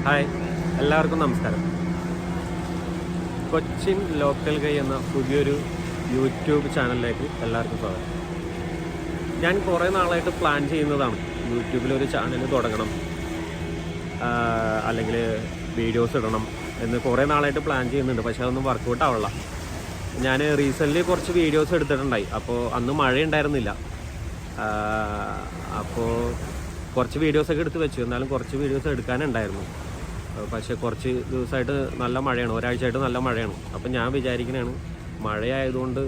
Hi, എല്ലാവർക്കും നമസ്കാരം. Cochin local ഗൈ എന്ന പുതിയൊരു യൂട്യൂബ് ചാനലിലേക്ക് എല്ലാവർക്കും സ്വാഗതം. ഞാൻ കുറേ നാളായിട്ട് പ്ലാൻ ചെയ്യുന്നതാണ് യൂട്യൂബിലൊരു ചാനൽ തുടങ്ങണം, അല്ലെങ്കിൽ വീഡിയോസ് ഇടണം എന്ന് കുറേ നാളായിട്ട് പ്ലാൻ ചെയ്യുന്നുണ്ട്. പക്ഷേ അതൊന്നും വർക്കൗട്ട് ആവില്ല. ഞാൻ റീസെൻ്റ്ലി കുറച്ച് വീഡിയോസ് എടുത്തിട്ടുണ്ടായി. അപ്പോൾ അന്ന് മഴയുണ്ടായിരുന്നില്ല. അപ്പോൾ കുറച്ച് വീഡിയോസൊക്കെ എടുത്ത് വെച്ചു. എന്നാലും കുറച്ച് വീഡിയോസ് എടുക്കാനുണ്ടായിരുന്നു. പക്ഷേ കുറച്ച് ദിവസമായിട്ട് നല്ല മഴയാണ്, ഒരാഴ്ചയായിട്ട് നല്ല മഴയാണ്. അപ്പം ഞാൻ വിചാരിക്കുന്നതാണ്, മഴയായതുകൊണ്ട്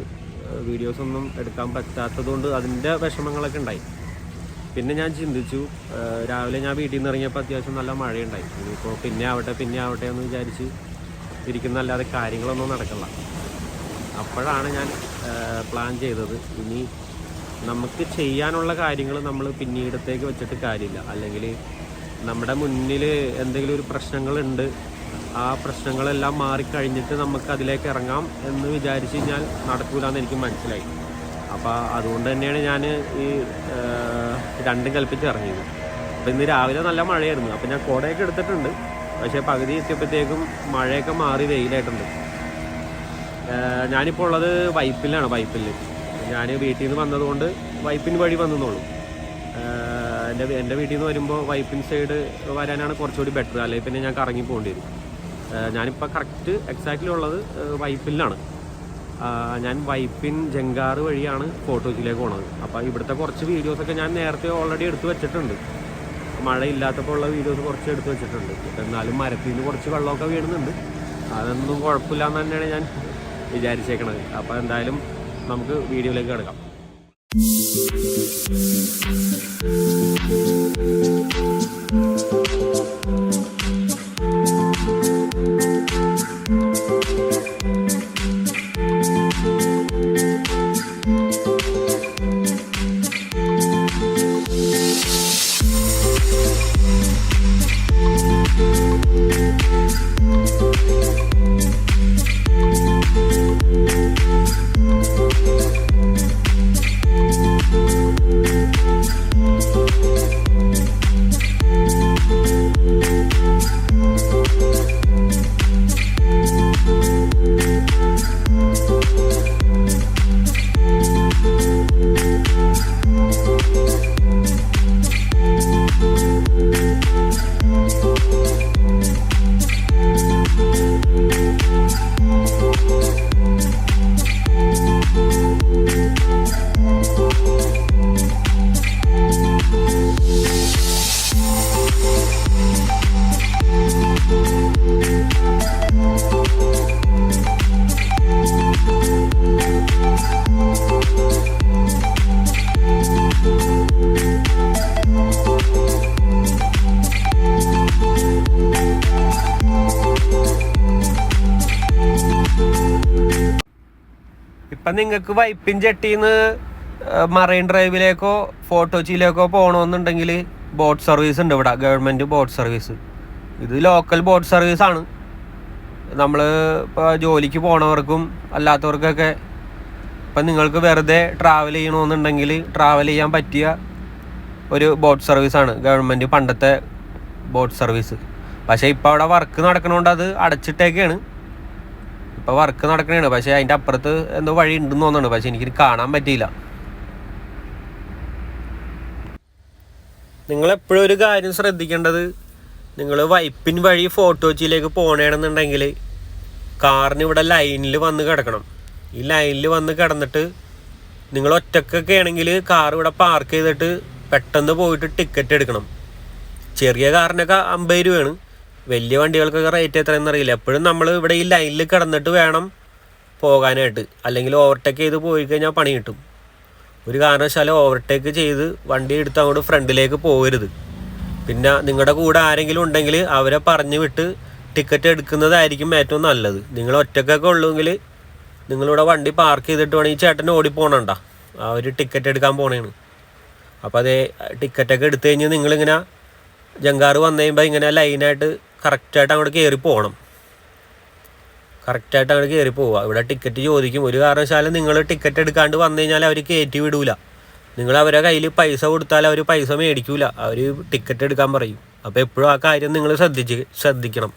വീഡിയോസൊന്നും എടുക്കാൻ പറ്റാത്തതുകൊണ്ട് അതിൻ്റെ വിഷമങ്ങളൊക്കെ ഉണ്ടായി. പിന്നെ ഞാൻ ചിന്തിച്ചു, രാവിലെ ഞാൻ വീട്ടിൽ നിന്ന് ഇറങ്ങിയപ്പോൾ അത്യാവശ്യം നല്ല മഴയുണ്ടായി. ഇനിയിപ്പോൾ പിന്നെ ആവട്ടെ എന്ന് വിചാരിച്ച് ഇരിക്കുന്നല്ലാതെ കാര്യങ്ങളൊന്നും നടക്കില്ല. അപ്പോഴാണ് ഞാൻ പ്ലാൻ ചെയ്തത്, ഇനി നമുക്ക് ചെയ്യാനുള്ള കാര്യങ്ങൾ നമ്മൾ പിന്നീടത്തേക്ക് വെച്ചിട്ട് കാര്യമില്ല. അല്ലെങ്കിൽ നമ്മുടെ മുന്നിൽ എന്തെങ്കിലും ഒരു പ്രശ്നങ്ങളുണ്ട്, ആ പ്രശ്നങ്ങളെല്ലാം മാറിക്കഴിഞ്ഞിട്ട് നമുക്ക് അതിലേക്ക് ഇറങ്ങാം എന്ന് വിചാരിച്ച് കഴിഞ്ഞാൽ നടക്കൂലെന്ന് എനിക്ക് മനസ്സിലായി. അപ്പോൾ അതുകൊണ്ട് തന്നെയാണ് ഞാൻ ഈ രണ്ടും കൽപ്പിച്ച് ഇറങ്ങിയത്. അപ്പോൾ ഇന്ന് രാവിലെ നല്ല മഴയായിരുന്നു. അപ്പോൾ ഞാൻ കുടയൊക്കെ എടുത്തിട്ടുണ്ട്. പക്ഷേ പകുതി എത്തിയപ്പോഴത്തേക്കും മഴയൊക്കെ മാറി വെയിലായിട്ടുണ്ട്. ഞാനിപ്പോൾ ഉള്ളത് വൈപ്പിലാണ്. ഞാൻ വീട്ടിൽ നിന്ന് വന്നതുകൊണ്ട് വൈപ്പിൻ വഴി വന്നെന്നുള്ളൂ. എൻ്റെ വീട്ടിൽ നിന്ന് വരുമ്പോൾ വൈപ്പിൻ സൈഡ് വരാനാണ് കുറച്ചുകൂടി ബെറ്റർ. അല്ലെങ്കിൽ പിന്നെ ഞാൻ കറങ്ങി പോകേണ്ടി വരും. ഞാനിപ്പോൾ എക്സാക്ട്ലി ഉള്ളത് വൈപ്പിലാണ്. ഞാൻ വൈപ്പിൻ ജങ്കാറ് വഴിയാണ് ഫോട്ടോസിലേക്ക് പോണത്. അപ്പോൾ ഇവിടുത്തെ കുറച്ച് വീഡിയോസൊക്കെ ഞാൻ നേരത്തെ ഓൾറെഡി എടുത്ത് വെച്ചിട്ടുണ്ട്. മഴയില്ലാത്തപ്പോൾ ഉള്ള വീഡിയോസ് കുറച്ച് എടുത്ത് വെച്ചിട്ടുണ്ട്. എന്നാലും മരത്തിൽ നിന്ന് കുറച്ച് വെള്ളമൊക്കെ വീഴുന്നുണ്ട്. അതൊന്നും കുഴപ്പമില്ല എന്ന് തന്നെയാണ് ഞാൻ വിചാരിച്ചേക്കണത്. അപ്പോൾ എന്തായാലും നമുക്ക് വീഡിയോയിലേക്ക് കിടക്കാം. ഇപ്പം നിങ്ങൾക്ക് വൈപ്പിൻ ജെട്ടിന്ന് മറൈൻ ഡ്രൈവിലേക്കോ ഫോർട്ടോച്ചിയിലേക്കോ പോകണമെന്നുണ്ടെങ്കിൽ ബോട്ട് സർവീസ് ഉണ്ട് ഇവിടെ, ഗവൺമെൻറ് ബോട്ട് സർവീസ്. ഇത് ലോക്കൽ ബോട്ട് സർവീസാണ്. നമ്മൾ ഇപ്പോൾ ജോലിക്ക് പോണവർക്കും അല്ലാത്തവർക്കൊക്കെ ഇപ്പം നിങ്ങൾക്ക് വെറുതെ ട്രാവൽ ചെയ്യണമെന്നുണ്ടെങ്കിൽ ട്രാവൽ ചെയ്യാൻ പറ്റിയ ഒരു ബോട്ട് സർവീസാണ് ഗവൺമെൻറ് പണ്ടത്തെ ബോട്ട് സർവീസ്. പക്ഷേ ഇപ്പോൾ അവിടെ വർക്ക് നടക്കണോണ്ട് അത് അടച്ചിട്ടേക്കാണ്. ഇപ്പോൾ വർക്ക് നടക്കണതാണ്. പക്ഷേ അതിൻ്റെ അപ്പുറത്ത് എന്തോ വഴി ഉണ്ടെന്ന് തോന്നുന്നുണ്ട്. പക്ഷേ എനിക്കിത് കാണാൻ പറ്റിയില്ല. നിങ്ങളെപ്പോഴും ഒരു കാര്യം ശ്രദ്ധിക്കേണ്ടത്, നിങ്ങൾ വൈപ്പിൻ വഴി ഫോർട്ടോച്ചിയിലേക്ക് പോകണമെന്നുണ്ടെങ്കിൽ കാറിന് ഇവിടെ ലൈനിൽ വന്ന് കിടക്കണം. ഈ ലൈനിൽ വന്ന് കിടന്നിട്ട് നിങ്ങൾ ഒറ്റക്കൊക്കെ ആണെങ്കിൽ കാർ ഇവിടെ പാർക്ക് ചെയ്തിട്ട് പെട്ടെന്ന് പോയിട്ട് ടിക്കറ്റ് എടുക്കണം. ചെറിയ കാറിനൊക്കെ 50 രൂപയാണ്. വലിയ വണ്ടികൾക്കൊക്കെ റേറ്റ് എത്രയെന്ന് അറിയില്ല. എപ്പോഴും നമ്മൾ ഇവിടെ ഈ ലൈനിൽ കിടന്നിട്ട് വേണം പോകാനായിട്ട്. അല്ലെങ്കിൽ ഓവർടേക്ക് ചെയ്ത് പോയി കഴിഞ്ഞാൽ പണി കിട്ടും. ഒരു കാരണവശാലും ഓവർടേക്ക് ചെയ്ത് വണ്ടി എടുത്ത് അങ്ങോട്ട് ഫ്രണ്ടിലേക്ക് പോകരുത്. പിന്നെ നിങ്ങളുടെ കൂടെ ആരെങ്കിലും ഉണ്ടെങ്കിൽ അവരെ പറഞ്ഞു വിട്ട് ടിക്കറ്റ് എടുക്കുന്നതായിരിക്കും ഏറ്റവും നല്ലത്. നിങ്ങൾ ഒറ്റക്കൊക്കെ ഉള്ളൂങ്കിൽ നിങ്ങളിവിടെ വണ്ടി പാർക്ക് ചെയ്തിട്ട് വേണമെങ്കിൽ ചേട്ടന് ഓടിപ്പോണണ്ട, അവർ ടിക്കറ്റ് എടുക്കാൻ പോണേണ്. അപ്പോൾ അതേ ടിക്കറ്റൊക്കെ എടുത്തു കഴിഞ്ഞ് നിങ്ങളിങ്ങനെ ജങ്കാറ് വന്നു കഴിയുമ്പോൾ ഇങ്ങനെ ലൈനായിട്ട് കറക്റ്റായിട്ട് അങ്ങോട്ട് കയറി പോകണം. കറക്റ്റായിട്ട് അങ്ങോട്ട് കയറി പോവുക. ഇവിടെ ടിക്കറ്റ് ചോദിക്കും. ഒരു കാരണവശാലും നിങ്ങൾ ടിക്കറ്റ് എടുക്കാണ്ട് വന്നു കഴിഞ്ഞാൽ അവർ കയറ്റി വിടൂല. നിങ്ങൾ അവരെ കയ്യിൽ പൈസ കൊടുത്താൽ അവർ പൈസ മേടിക്കൂല. അവർ ടിക്കറ്റ് എടുക്കാൻ പറയും. അപ്പോൾ എപ്പോഴും ആ കാര്യം നിങ്ങൾ ശ്രദ്ധിക്കണം.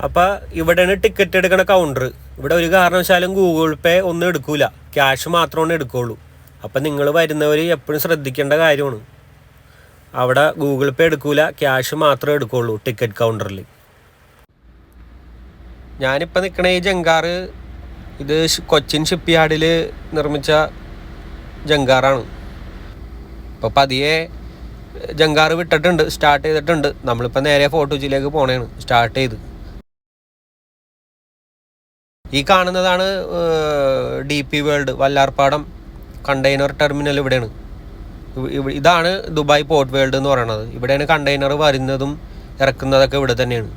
അപ്പോൾ ഇവിടെയാണ് ടിക്കറ്റ് എടുക്കണ കൗണ്ടർ. ഇവിടെ ഒരു കാരണവശാലും ഗൂഗിൾ പേ ഒന്നും എടുക്കൂല, ക്യാഷ് മാത്രമേ എടുക്കുകയുള്ളൂ. അപ്പം നിങ്ങൾ വരുന്നവർ എപ്പോഴും ശ്രദ്ധിക്കേണ്ട കാര്യമാണ്. അവിടെ ഗൂഗിൾ പേ എടുക്കൂല, ക്യാഷ് മാത്രമേ എടുക്കുകയുള്ളൂ ടിക്കറ്റ് കൗണ്ടറിൽ. ഞാനിപ്പോൾ നിൽക്കണ ഈ ജങ്കാർ ഇത് കൊച്ചിൻ ഷിപ്പ് യാർഡിൽ നിർമ്മിച്ച ജങ്കാറാണ്. ഇപ്പോൾ പതിയെ ജങ്കാർ വിട്ടിട്ടുണ്ട്, സ്റ്റാർട്ട് ചെയ്തിട്ടുണ്ട്. നമ്മളിപ്പോൾ നേരെ ഫോർട്ട് കൊച്ചിയിലേക്ക് പോകണേണ് സ്റ്റാർട്ട് ചെയ്ത്. ഈ കാണുന്നതാണ് DP world Vallarpadam container terminal. ഇവിടെയാണ്, ഇതാണ് ദുബായ് പോർട്ട് വേൾഡ് എന്ന് പറയുന്നത്. ഇവിടെയാണ് കണ്ടെയ്നർ വരുന്നതും ഇറക്കുന്നതൊക്കെ ഇവിടെ തന്നെയാണ്.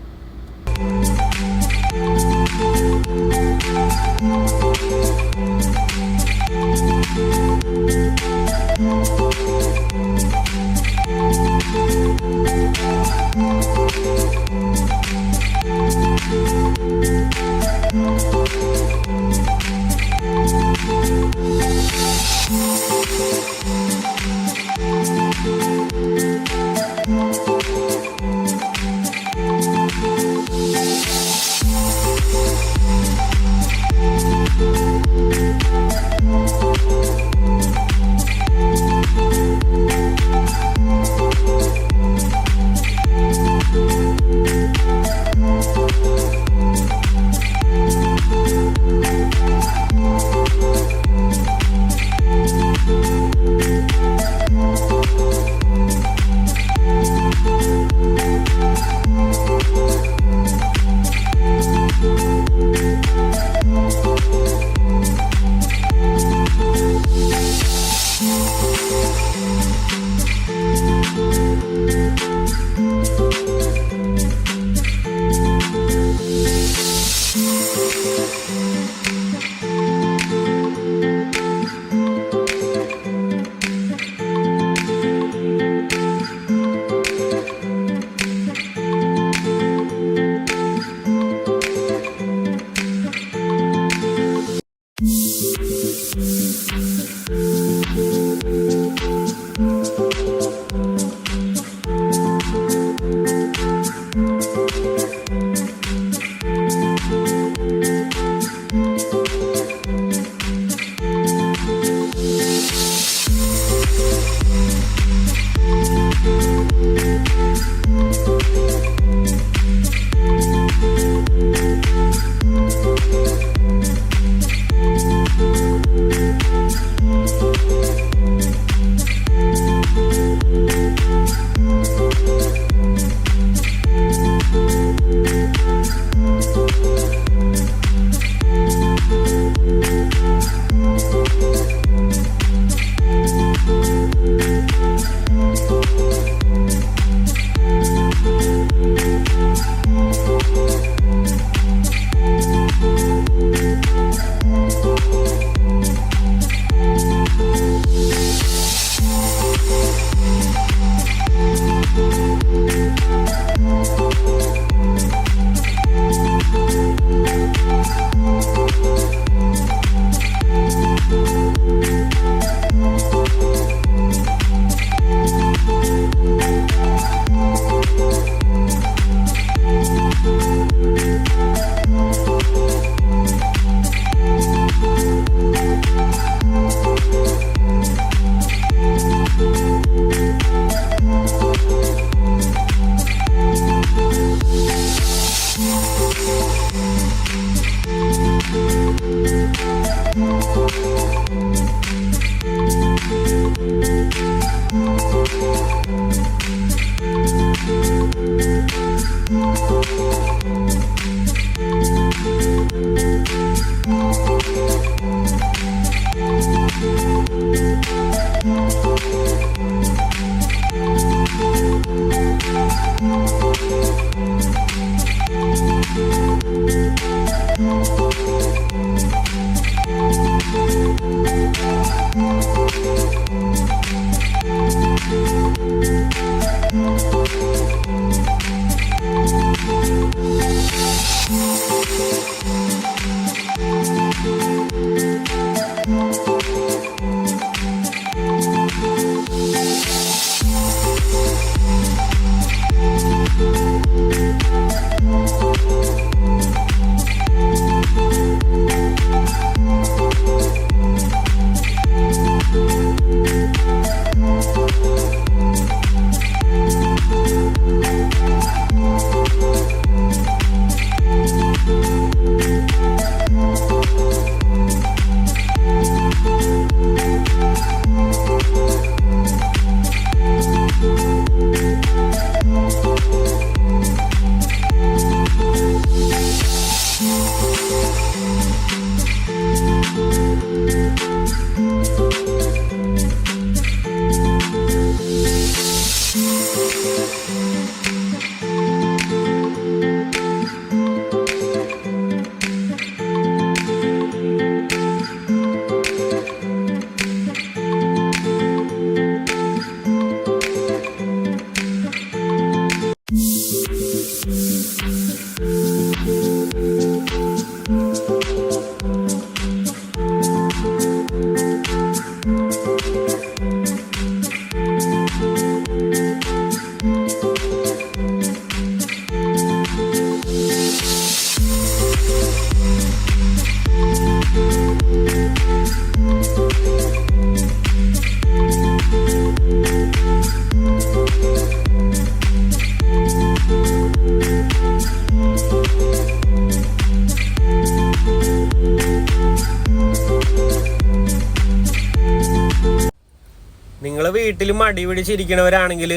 നിങ്ങൾ വീട്ടിൽ മടി പിടിച്ചിരിക്കണവരാണെങ്കിൽ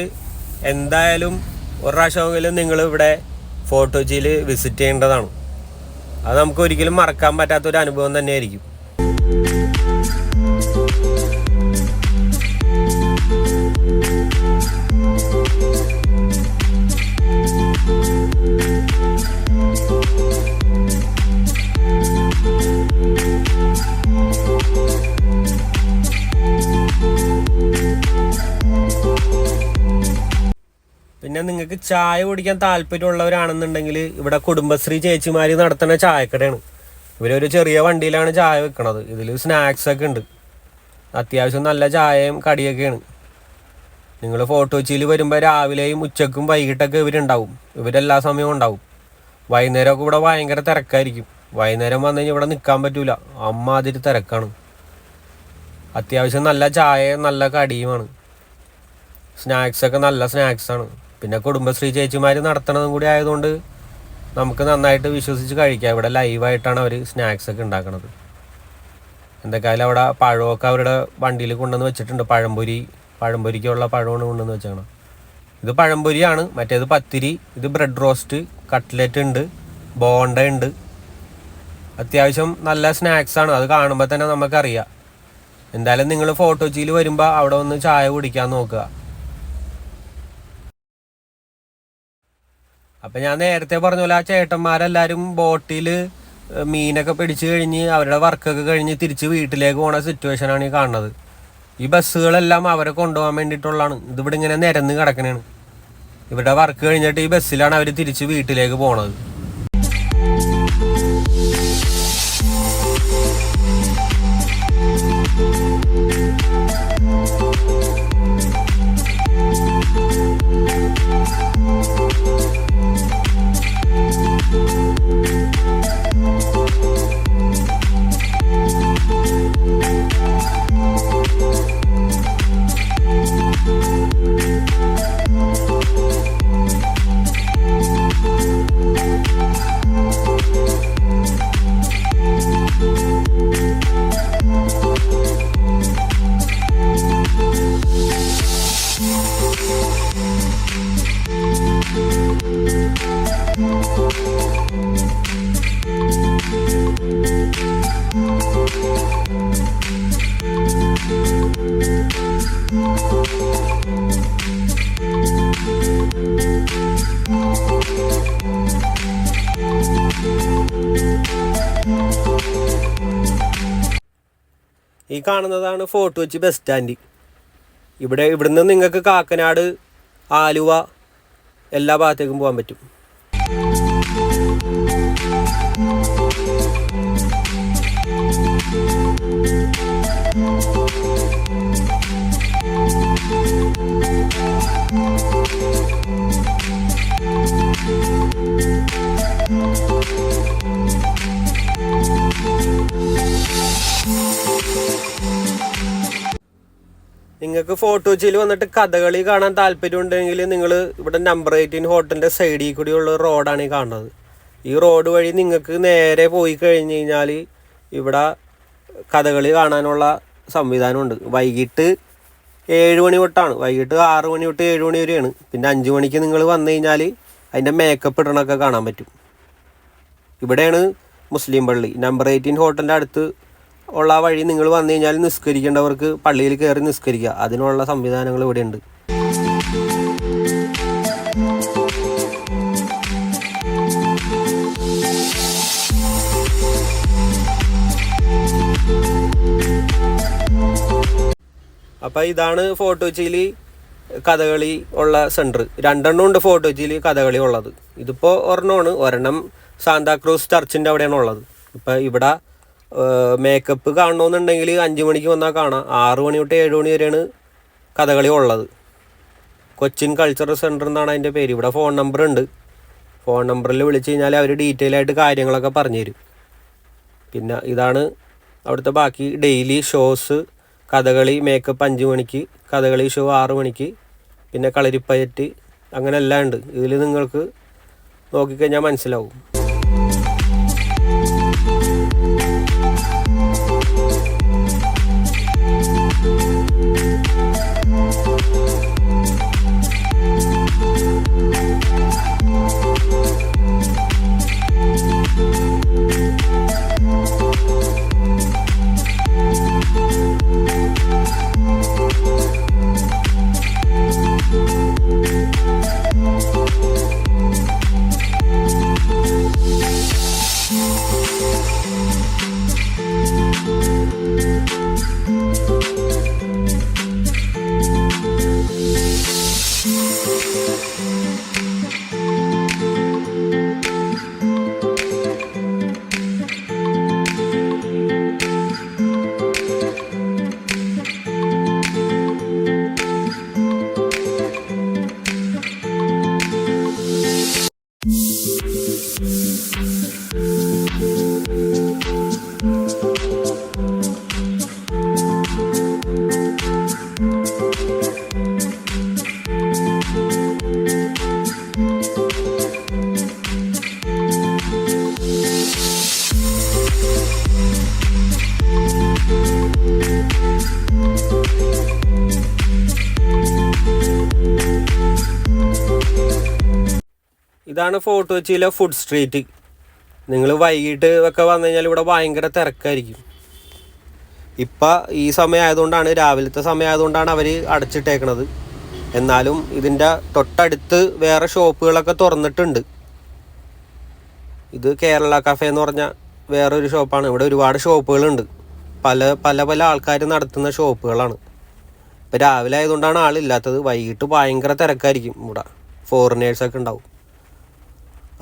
എന്തായാലും ഒരു പ്രാവശ്യമെങ്കിലും നിങ്ങൾ ഇവിടെ ഫോർട്ട് കൊച്ചിയിൽ വിസിറ്റ് ചെയ്യേണ്ടതാണ്. അത് നമുക്ക് ഒരിക്കലും മറക്കാൻ പറ്റാത്തൊരു അനുഭവം തന്നെയായിരിക്കും. പിന്നെ നിങ്ങൾക്ക് ചായ കുടിക്കാൻ താല്പര്യമുള്ളവരാണെന്നുണ്ടെങ്കിൽ ഇവിടെ കുടുംബശ്രീ ചേച്ചിമാർ നടത്തുന്ന ചായക്കടയാണ്. ഇവരൊരു ചെറിയ വണ്ടിയിലാണ് ചായ വെക്കണത്. ഇതിൽ സ്നാക്സൊക്കെ ഉണ്ട്. അത്യാവശ്യം നല്ല ചായയും കടിയൊക്കെയാണ്. നിങ്ങൾ ഫോർട്ട് കൊച്ചിയിൽ വരുമ്പോൾ രാവിലെയും ഉച്ചക്കും വൈകിട്ടൊക്കെ ഇവരുണ്ടാവും. ഇവരെല്ലാ സമയവും ഉണ്ടാവും. വൈകുന്നേരമൊക്കെ ഇവിടെ ഭയങ്കര തിരക്കായിരിക്കും. വൈകുന്നേരം വന്നു കഴിഞ്ഞാൽ ഇവിടെ നിൽക്കാൻ പറ്റൂല, അമ്മാതിരി തിരക്കാണ്. അത്യാവശ്യം നല്ല ചായയും നല്ല കടിയുമാണ്. സ്നാക്സൊക്കെ നല്ല സ്നാക്സാണ്. പിന്നെ കുടുംബശ്രീ ചേച്ചിമാർ നടത്തണതും കൂടി ആയതുകൊണ്ട് നമുക്ക് നന്നായിട്ട് വിശ്വസിച്ച് കഴിക്കാം. ഇവിടെ ലൈവായിട്ടാണ് അവർ സ്നാക്സൊക്കെ ഉണ്ടാക്കണത്. എന്തൊക്കെയായാലും അവിടെ പഴമൊക്കെ അവരുടെ വണ്ടിയിൽ കൊണ്ടുവന്ന് വെച്ചിട്ടുണ്ട്. പഴംപൊരിക്കുള്ള പഴമാണ് കൊണ്ടുവന്ന് വെച്ചേക്കണം. ഇത് പഴംപൊരിയാണ്. മറ്റേത് പത്തിരി, ഇത് ബ്രെഡ് റോസ്റ്റ്, കട്ട്ലറ്റ് ഉണ്ട്, ബോണ്ട ഉണ്ട്. അത്യാവശ്യം നല്ല സ്നാക്സാണ്. അത് കാണുമ്പോൾ തന്നെ നമുക്കറിയാം. എന്തായാലും നിങ്ങൾ ഫോർട്ട് കൊച്ചിയിൽ വരുമ്പോൾ അവിടെ ഒന്ന് ചായ കുടിക്കാൻ നോക്കുക. അപ്പം ഞാൻ നേരത്തെ പറഞ്ഞ പോലെ ആ ചേട്ടന്മാരെല്ലാവരും ബോട്ടിൽ മീനൊക്കെ പിടിച്ച് കഴിഞ്ഞ് അവരുടെ വർക്കൊക്കെ കഴിഞ്ഞ് തിരിച്ച് വീട്ടിലേക്ക് പോണ സിറ്റുവേഷനാണ് ഈ കാണുന്നത്. ഈ ബസ്സുകളെല്ലാം അവരെ കൊണ്ടുപോകാൻ വേണ്ടിയിട്ടുള്ളതാണ്. ഇതിവിടെ ഇങ്ങനെ നിരന്ന് കിടക്കണേണ്. ഇവരുടെ വർക്ക് കഴിഞ്ഞിട്ട് ഈ ബസ്സിലാണ് അവർ തിരിച്ച് വീട്ടിലേക്ക് പോണത്. ഈ കാണുന്നതാണ് ഫോർട്ട് കൊച്ചി ബസ് സ്റ്റാൻഡ്. ഇവിടുന്ന് നിങ്ങൾക്ക് കാക്കനാട്, ആലുവ എല്ലാ ഭാഗത്തേക്കും പോകാൻ പറ്റും. നിങ്ങൾക്ക് ഫോർട്ട് കൊച്ചിയിൽ വന്നിട്ട് കഥകളി കാണാൻ താല്പര്യമുണ്ടെങ്കിൽ നിങ്ങൾ ഇവിടെ നമ്പർ 18 ഹോട്ടലിൻ്റെ സൈഡിൽ കൂടിയുള്ള റോഡാണ് ഈ കാണുന്നത്. ഈ റോഡ് വഴി നിങ്ങൾക്ക് നേരെ പോയി കഴിഞ്ഞ് കഴിഞ്ഞാൽ ഇവിടെ കഥകളി കാണാനുള്ള സംവിധാനമുണ്ട്. വൈകിട്ട് 7 മണി തൊട്ടാണ്. വൈകിട്ട് 6 മണി തൊട്ട് 7 മണി വരെയാണ്. പിന്നെ 5 മണിക്ക് നിങ്ങൾ വന്നു കഴിഞ്ഞാൽ അതിൻ്റെ മേക്കപ്പ് ഇടണമൊക്കെ കാണാൻ പറ്റും. ഇവിടെയാണ് മുസ്ലിം പള്ളി. നമ്പർ 18 ഹോട്ടലിൻ്റെ അടുത്ത് ഉള്ള വഴി നിങ്ങൾ വന്നു കഴിഞ്ഞാൽ നിസ്കരിക്കേണ്ടവർക്ക് പള്ളിയിൽ കയറി നിസ്കരിക്കുക. അതിനുള്ള സംവിധാനങ്ങൾ ഇവിടെയുണ്ട്. അപ്പോൾ ഇതാണ് ഫോർട്ട് കൊച്ചിയിൽ കഥകളി ഉള്ള സെൻറ്റർ. 2 ഉണ്ട് ഫോർട്ട് കൊച്ചിയിൽ കഥകളി ഉള്ളത്. ഇതിപ്പോൾ ഒരെണ്ണം സാന്താക്രൂസ് ചർച്ചിൻ്റെ അവിടെയാണ് ഉള്ളത്. ഇപ്പോൾ ഇവിടെ മേക്കപ്പ് കാണണമെന്നുണ്ടെങ്കിൽ 5 മണിക്ക് വന്നാൽ കാണാം. 6 മണി തൊട്ട് 7 മണി വരെയാണ് കഥകളി ഉള്ളത്. കൊച്ചിൻ കൾച്ചറൽ സെൻറ്റർ എന്നാണ് അതിൻ്റെ പേര്. ഇവിടെ ഫോൺ നമ്പർ ഉണ്ട്. ഫോൺ നമ്പറിൽ വിളിച്ച് കഴിഞ്ഞാൽ അവർ ഡീറ്റെയിൽ ആയിട്ട് കാര്യങ്ങളൊക്കെ പറഞ്ഞു തരും. പിന്നെ ഇതാണ് അവിടുത്തെ ബാക്കി ഡെയിലി ഷോസ്. കഥകളി മേക്കപ്പ് 5 മണിക്ക്, കഥകളി ഷോ 6 മണിക്ക്, പിന്നെ കളരിപ്പയറ്റ്, അങ്ങനെ എല്ലാം ഉണ്ട്. ഇതിൽ നിങ്ങൾക്ക് നോക്കിക്കഴിഞ്ഞാൽ മനസ്സിലാവും. ഇതാണ് ഫോർട്ട് കൊച്ചിയിലെ ഫുഡ് സ്ട്രീറ്റ്. നിങ്ങൾ വൈകിട്ട് ഒക്കെ വന്നു കഴിഞ്ഞാൽ ഇവിടെ ഭയങ്കര തിരക്കായിരിക്കും. ഇപ്പം ഈ സമയമായതുകൊണ്ടാണ്, രാവിലത്തെ സമയമായതുകൊണ്ടാണ് അവർ അടച്ചിട്ടേക്കണത്. എന്നാലും ഇതിൻ്റെ തൊട്ടടുത്ത് വേറെ ഷോപ്പുകളൊക്കെ തുറന്നിട്ടുണ്ട്. ഇത് കേരള കഫേ എന്ന് പറഞ്ഞ വേറൊരു ഷോപ്പാണ്. ഇവിടെ ഒരുപാട് ഷോപ്പുകളുണ്ട്, പല പല പല ആൾക്കാർ നടത്തുന്ന ഷോപ്പുകളാണ്. ഇപ്പം രാവിലെ ആയതുകൊണ്ടാണ് ആളില്ലാത്തത്. വൈകിട്ട് ഭയങ്കര തിരക്കായിരിക്കും. ഇവിടെ ഫോറിനേഴ്സൊക്കെ ഉണ്ടാവും.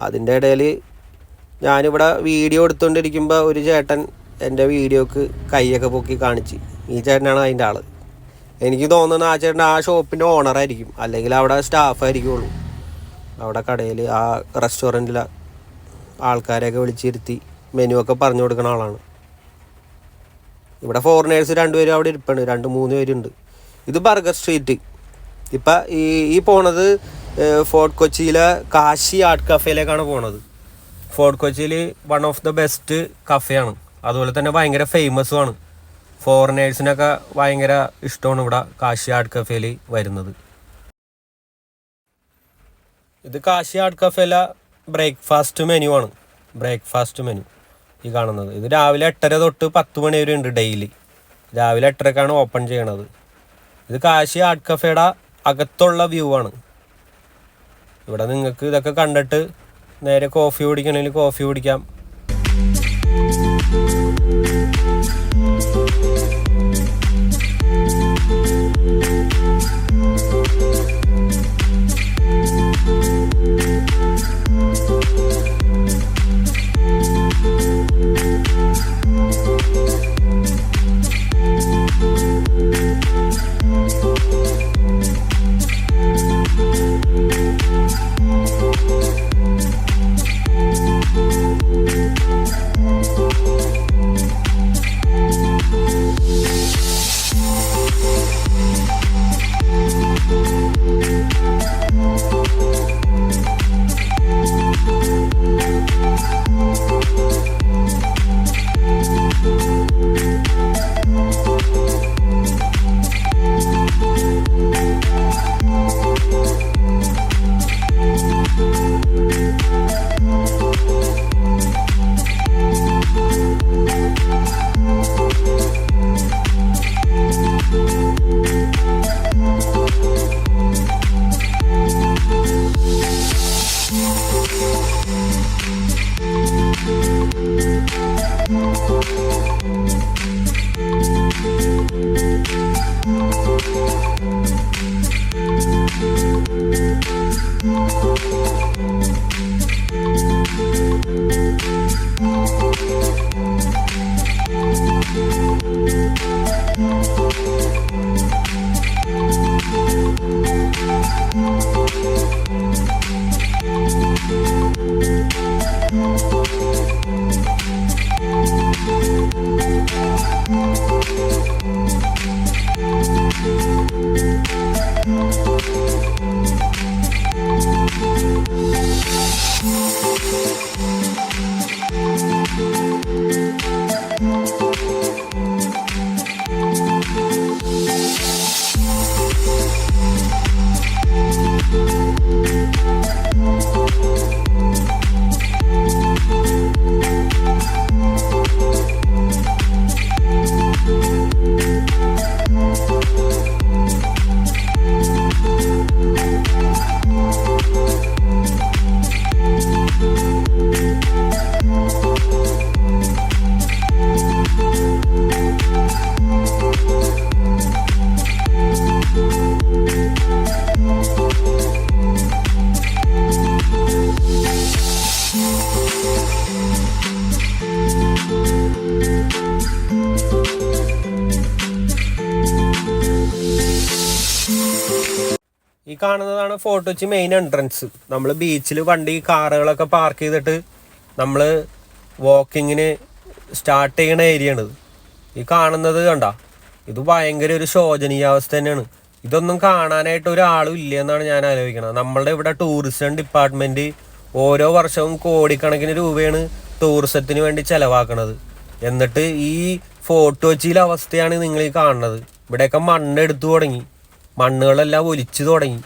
അതിൻ്റെ ഇടയിൽ ഞാനിവിടെ വീഡിയോ എടുത്തുകൊണ്ടിരിക്കുമ്പോൾ ഒരു ചേട്ടൻ എൻ്റെ വീഡിയോക്ക് കൈയൊക്കെ പൊക്കി കാണിച്ച്. ഈ ചേട്ടനാണ് അതിൻ്റെ ആൾ. എനിക്ക് തോന്നുന്നത് ആ ചേട്ടൻ ആ ഷോപ്പിൻ്റെ ഓണറായിരിക്കും, അല്ലെങ്കിൽ അവിടെ സ്റ്റാഫായിരിക്കുള്ളൂ. അവിടെ കടയിൽ ആ റെസ്റ്റോറൻറ്റിലെ ആൾക്കാരെയൊക്കെ വിളിച്ചിരുത്തി മെനു ഒക്കെ പറഞ്ഞു കൊടുക്കുന്ന ആളാണ്. ഇവിടെ ഫോറിനേഴ്സ് 2 പേരും അവിടെ ഇരിപ്പുണ്ട്, 2-3 പേരുണ്ട്. ഇത് ബർഗർ സ്ട്രീറ്റ്. ഇപ്പം ഈ പോണത് ഫോർട്ട് കൊച്ചിയിലെ കാശി ആർട്ട് കഫേയിലേക്കാണ് പോണത്. ഫോർട്ട് കൊച്ചിയിൽ വൺ ഓഫ് ദ ബെസ്റ്റ് കഫേയാണ്. അതുപോലെ തന്നെ ഭയങ്കര ഫേമസുമാണ്. ഫോറിനേഴ്സിനൊക്കെ ഭയങ്കര ഇഷ്ടമാണ് ഇവിടെ കാശി ആർട്ട് കഫേയിൽ വരുന്നത്. ഇത് കാശി ആർട്ട് കഫേയിലെ ബ്രേക്ക്ഫാസ്റ്റ് മെനു ആണ്. ബ്രേക്ക്ഫാസ്റ്റ് മെനു ഈ കാണുന്നത്. ഇത് രാവിലെ 8:30 തൊട്ട് 10 മണി വരെ ഉണ്ട് ഡെയിലി. രാവിലെ 8:30ക്കാണ് ഓപ്പൺ ചെയ്യണത്. ഇത് കാശി ആർട്ട് കഫേയുടെ അകത്തുള്ള വ്യൂ ആണ്. ഇവിടെ നിങ്ങൾക്ക് ഇതൊക്കെ കണ്ടിട്ട് നേരെ കോഫി കുടിക്കണമെങ്കിൽ കോഫി കുടിക്കാം. ഈ കാണുന്നതാണ് ഫോർട്ട് കൊച്ചി മെയിൻ എൻട്രൻസ്. നമ്മൾ ബീച്ചിൽ വണ്ടി കാറുകളൊക്കെ പാർക്ക് ചെയ്തിട്ട് നമ്മൾ വാക്കിങ്ങിന് സ്റ്റാർട്ട് ചെയ്യണ ഏരിയയാണിത്. ഈ കാണുന്നത് കണ്ട, ഇത് ഭയങ്കര ഒരു ശോചനീയാവസ്ഥ തന്നെയാണ്. ഇതൊന്നും കാണാനായിട്ട് ഒരാളും ഇല്ല എന്നാണ് ഞാൻ ആലോചിക്കുന്നത്. നമ്മളുടെ ഇവിടെ ടൂറിസം ഡിപ്പാർട്ട്മെൻറ്റ് ഓരോ വർഷവും കോടിക്കണക്കിന് രൂപയാണ് ടൂറിസത്തിന് വേണ്ടി ചിലവാക്കണത്. എന്നിട്ട് ഈ ഫോർട്ട് കൊച്ചിയിലെ അവസ്ഥയാണ് നിങ്ങൾ ഈ കാണുന്നത്. ഇവിടെയൊക്കെ മണ്ണെടുത്തു തുടങ്ങി, മണ്ണുകളെല്ലാം ഒലിച്ചു തുടങ്ങി.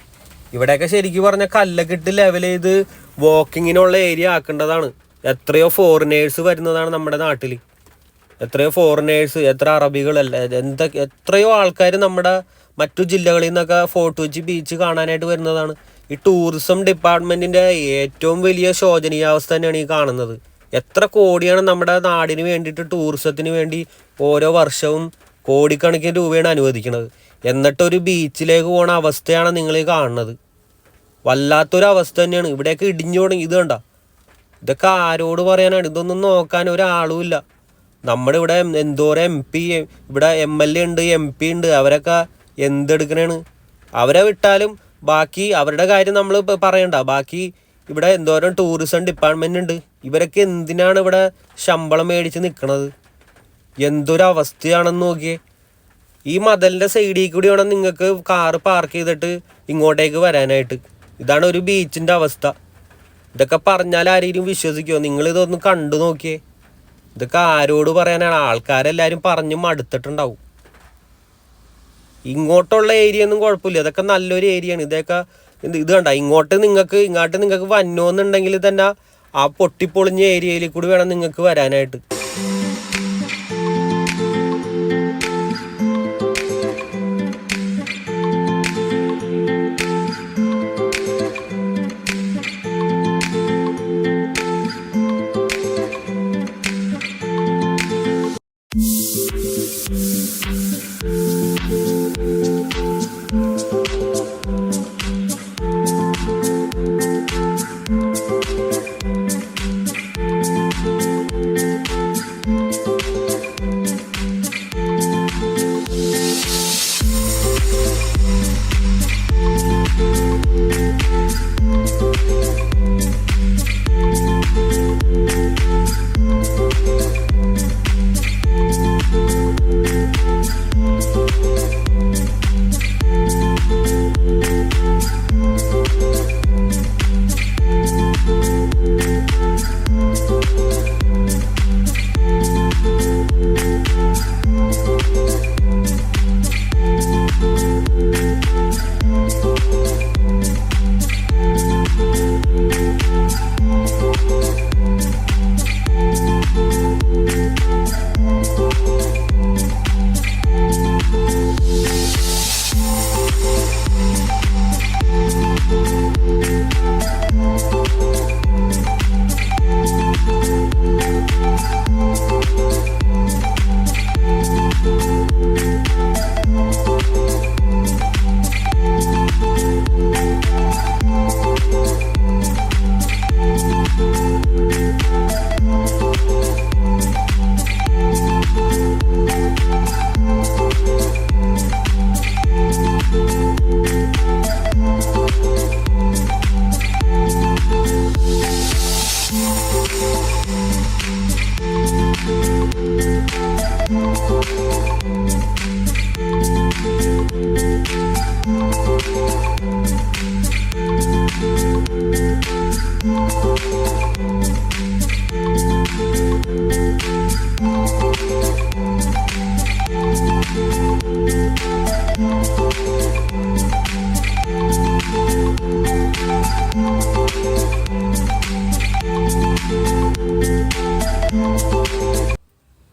ഇവിടെയൊക്കെ ശരിക്കും പറഞ്ഞാൽ കല്ലൊക്കെ ഇട്ട് ലെവൽ ചെയ്ത് വാക്കിങ്ങിനുള്ള ഏരിയ ആക്കേണ്ടതാണ്. എത്രയോ ഫോറിനേഴ്സ് വരുന്നതാണ് നമ്മുടെ നാട്ടിൽ. എത്രയോ ഫോറിനേഴ്സ്, എത്ര അറബികളല്ല, എത്രയോ ആൾക്കാർ നമ്മുടെ മറ്റു ജില്ലകളിൽ നിന്നൊക്കെ ഫോർട്ട് കൊച്ചി ബീച്ച് കാണാനായിട്ട് വരുന്നതാണ്. ഈ ടൂറിസം ഡിപ്പാർട്ട്മെൻറ്റിൻ്റെ ഏറ്റവും വലിയ ശോചനീയാവസ്ഥ തന്നെയാണ് ഈ കാണുന്നത്. എത്ര കോടിയാണ് നമ്മുടെ നാടിന് വേണ്ടിയിട്ട് ടൂറിസത്തിന് വേണ്ടി ഓരോ വർഷവും കോടിക്കണക്കിന് രൂപയാണ് അനുവദിക്കുന്നത്. എന്നിട്ടൊരു ബീച്ചിലേക്ക് പോണ അവസ്ഥയാണ് നിങ്ങൾ ഈ കാണുന്നത്. വല്ലാത്തൊരവസ്ഥ തന്നെയാണ്. ഇവിടെയൊക്കെ ഇടിഞ്ഞു തുടങ്ങി. ഇത് കണ്ട, ഇതൊക്കെ ആരോട് പറയാനാണ്? ഇതൊന്നും നോക്കാൻ ഒരാളുമില്ല. നമ്മുടെ ഇവിടെ എന്തോരം MP, ഇവിടെ MLA ഉണ്ട്, MP ഉണ്ട്. അവരൊക്കെ എന്തെടുക്കണേണ്? അവരെ വിട്ടാലും ബാക്കി അവരുടെ കാര്യം നമ്മൾ പറയണ്ട. ബാക്കി ഇവിടെ എന്തോരം ടൂറിസം ഡിപ്പാർട്ട്മെൻ്റ് ഉണ്ട്. ഇവരൊക്കെ എന്തിനാണ് ഇവിടെ ശമ്പളം മേടിച്ച് നിൽക്കണത്? എന്തൊരവസ്ഥയാണെന്ന് നോക്കിയേ. ഈ മതിലിൻ്റെ സൈഡിൽ കൂടി വേണം നിങ്ങൾക്ക് കാറ് പാർക്ക് ചെയ്തിട്ട് ഇങ്ങോട്ടേക്ക് വരാനായിട്ട്. ഇതാണ് ഒരു ബീച്ചിൻ്റെ അവസ്ഥ. ഇതൊക്കെ പറഞ്ഞാൽ ആരെങ്കിലും വിശ്വസിക്കുമോ? നിങ്ങളിതൊന്ന് കണ്ടു നോക്കിയേ. ഇതൊക്കെ ആരോട് പറയാനാണ്? ആൾക്കാരെല്ലാവരും പറഞ്ഞ് മടുത്തിട്ടുണ്ടാവും. ഇങ്ങോട്ടുള്ള ഏരിയ ഒന്നും കുഴപ്പമില്ല, ഇതൊക്കെ നല്ലൊരു ഏരിയയാണ്. ഇതൊക്കെ ഇത് കണ്ട, ഇങ്ങോട്ട് നിങ്ങൾക്ക് വന്നോന്നുണ്ടെങ്കിൽ തന്നെ ആ പൊട്ടിപ്പൊളിഞ്ഞ ഏരിയയിൽ കൂടി വേണം നിങ്ങൾക്ക് വരാനായിട്ട്.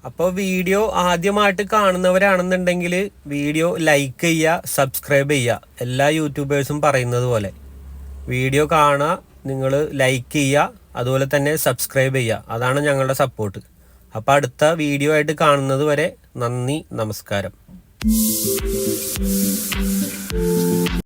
അപ്പോൾ വീഡിയോ ആദ്യമായിട്ട് കാണുന്നവരാണെന്നുണ്ടെങ്കിൽ വീഡിയോ ലൈക്ക് ചെയ്യുക, സബ്സ്ക്രൈബ് ചെയ്യുക. എല്ലാ യൂട്യൂബേഴ്സും പറയുന്നത് പോലെ വീഡിയോ കാണുക, നിങ്ങൾ ലൈക്ക് ചെയ്യുക, അതുപോലെ തന്നെ സബ്സ്ക്രൈബ് ചെയ്യുക. അതാണ് ഞങ്ങളുടെ സപ്പോർട്ട്. അപ്പോൾ അടുത്ത വീഡിയോ ആയിട്ട് കാണുന്നത് വരെ നന്ദി, നമസ്കാരം.